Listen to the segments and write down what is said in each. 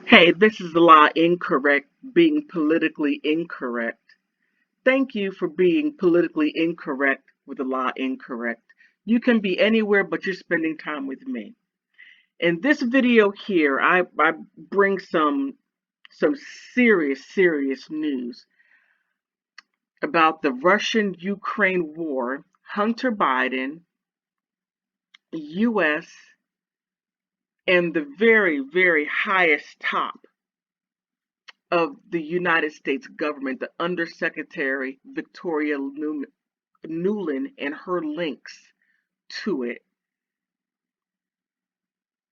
Hey, this is the law incorrect, being politically incorrect. Thank you for being politically incorrect with the law incorrect. You can be anywhere, but you're spending time with me. In this video here, I bring some serious news about the Russian-Ukraine war, Hunter Biden, U.S., and the very highest top of the United States government, the Undersecretary Victoria Nuland, and her links to it.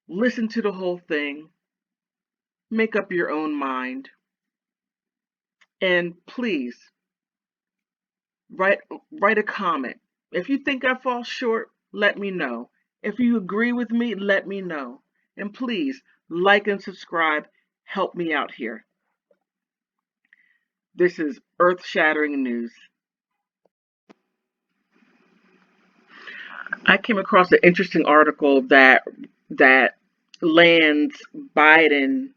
Listen to the whole thing, make up your own mind, and please write a comment. If you think I fall short, let me know. If you agree with me, let me know. And please like and subscribe. Help me out here. This is earth-shattering news. I came across an interesting article that lands Biden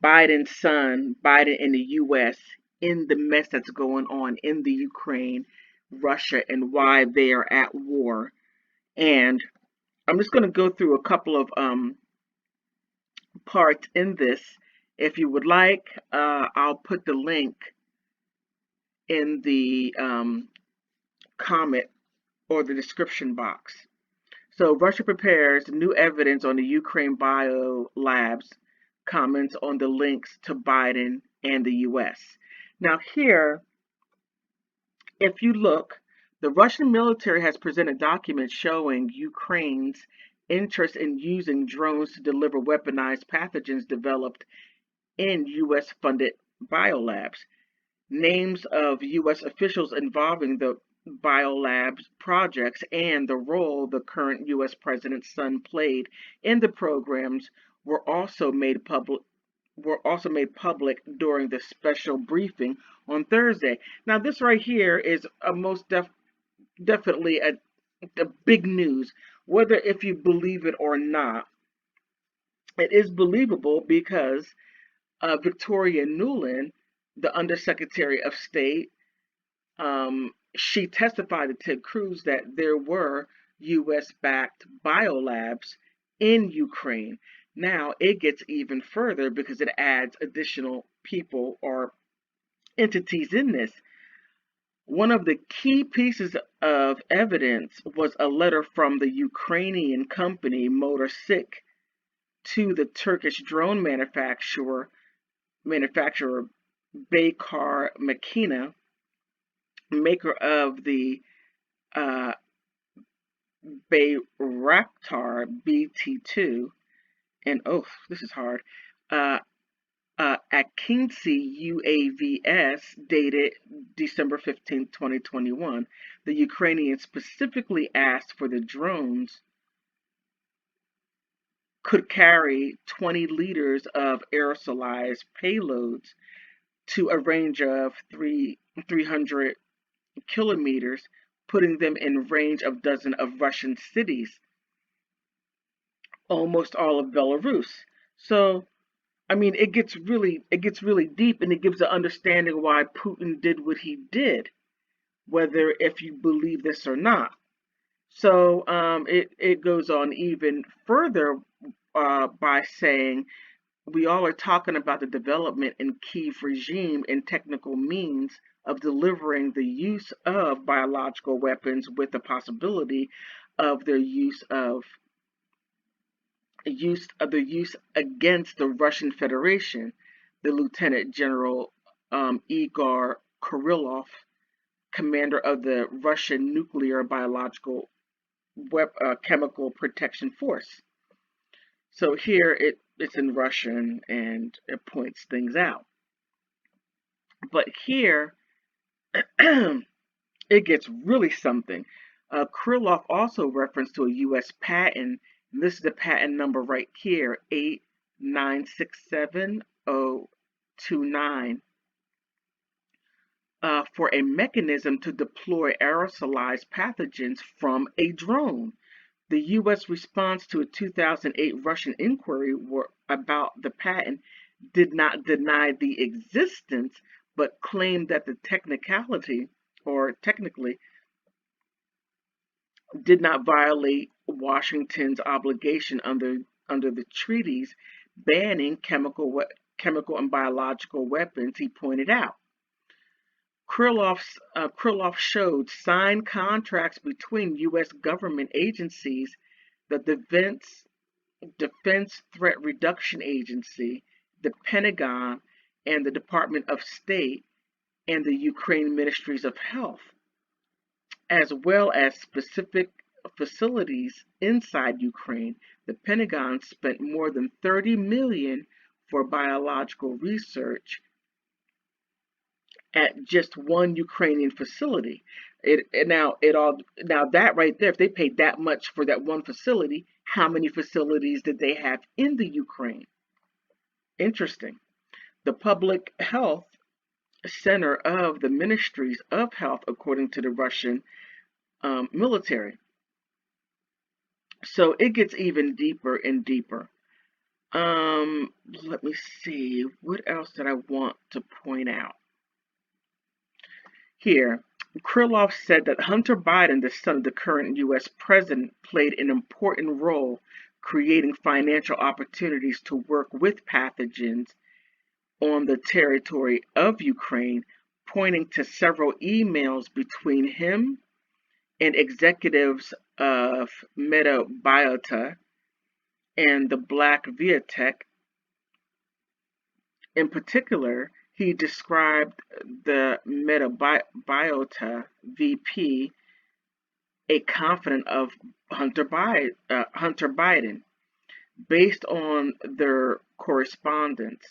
Biden's son, Biden in the US, in the mess that's going on in the Ukraine, Russia, and why they are at war. And I'm just going to go through a couple of parts in this. If you would like, I'll put the link in the comment or the description box. So Russia prepares new evidence on the Ukraine bio labs, comments on the links to Biden and the US. Now here, if you look, the Russian military has presented documents showing Ukraine's interest in using drones to deliver weaponized pathogens developed in US funded biolabs. Names of US officials involving the biolabs projects and the role the current US president's son played in the programs were also made public during the special briefing on Thursday. Now, this right here is a definitely a big news. Whether if you believe it or not, it is believable because Victoria Nuland, the Undersecretary of State, she testified to Ted Cruz that there were U.S. backed biolabs in Ukraine. Now it gets even further because it adds additional people or entities in this. One of the key pieces of evidence was a letter from the Ukrainian company Motorsik to the Turkish drone manufacturer Baykar Makina, maker of the uh, Bayraktar BT-2, and oh, this is hard, uh, Akinci UAVs, dated December 15, 2021. The Ukrainians specifically asked for the drones could carry 20 liters of aerosolized payloads to a range of 300 kilometers, putting them in range of dozens of Russian cities, almost all of Belarus. So, I mean, it gets really deep, and it gives an understanding why Putin did what he did, whether if you believe this or not. So it goes on even further by saying we all are talking about the development in Kiev regime and technical means of delivering the use of biological weapons with the possibility of their use against the Russian Federation. The Lieutenant General Igor Kirillov, commander of the Russian Nuclear Biological Chemical Protection Force. So here it's in Russian and it points things out. But here it gets really something. Krylov also referenced to a U.S. patent. And this is the patent number right here, 8967029, for a mechanism to deploy aerosolized pathogens from a drone. The U.S. response to a 2008 Russian inquiry about the patent did not deny the existence, but claimed that the technically did not violate Washington's obligation under the treaties banning chemical and biological weapons, he pointed out. Krylov showed signed contracts between U.S. government agencies, the Defense Threat Reduction Agency, the Pentagon, and the Department of State, and the Ukraine Ministries of Health, as well as specific facilities inside Ukraine. The Pentagon spent more than $30 million for biological research at just one Ukrainian facility. Now that right there, if they paid that much for that one facility, how many facilities did they have in the Ukraine? Interesting. The Public Health Center of the Ministries of Health, according to the Russian military. So it gets even deeper and deeper. Let me see. What else did I want to point out? Here, Krylov said that Hunter Biden, the son of the current U.S. president, played an important role creating financial opportunities to work with pathogens on the territory of Ukraine, pointing to several emails between him and executives of Meta Biota and the Black Viatech. In particular, he described the Meta Biota VP a confidant of Hunter Biden, based on their correspondence.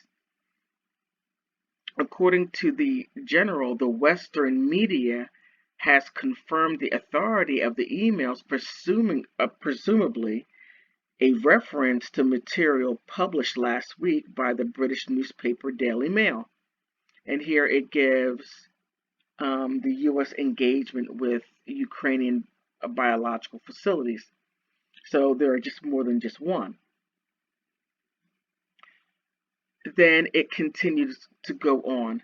According to the general, the Western media has confirmed the authority of the emails, presumably a reference to material published last week by the British newspaper Daily Mail. And here it gives the U.S. engagement with Ukrainian biological facilities. So there are just more than just one. Then it continues to go on.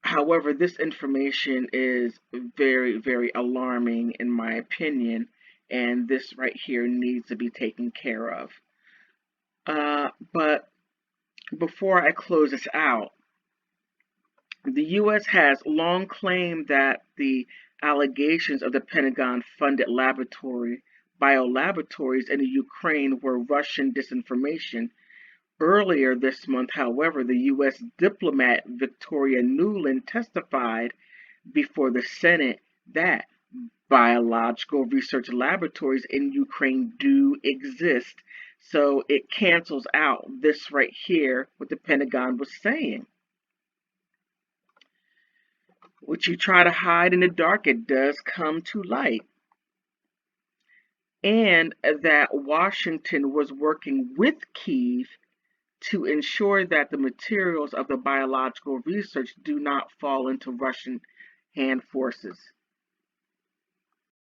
However, this information is very, very alarming in my opinion, and this right here needs to be taken care of. But before I close this out, the U.S. has long claimed that the allegations of the Pentagon-funded biolaboratories in the Ukraine were Russian disinformation. Earlier this month, however, the U.S. diplomat Victoria Nuland testified before the Senate that biological research laboratories in Ukraine do exist. So it cancels out this right here, what the Pentagon was saying. What you try to hide in the dark, it does come to light. And that Washington was working with Kyiv to ensure that the materials of the biological research do not fall into Russian hand forces.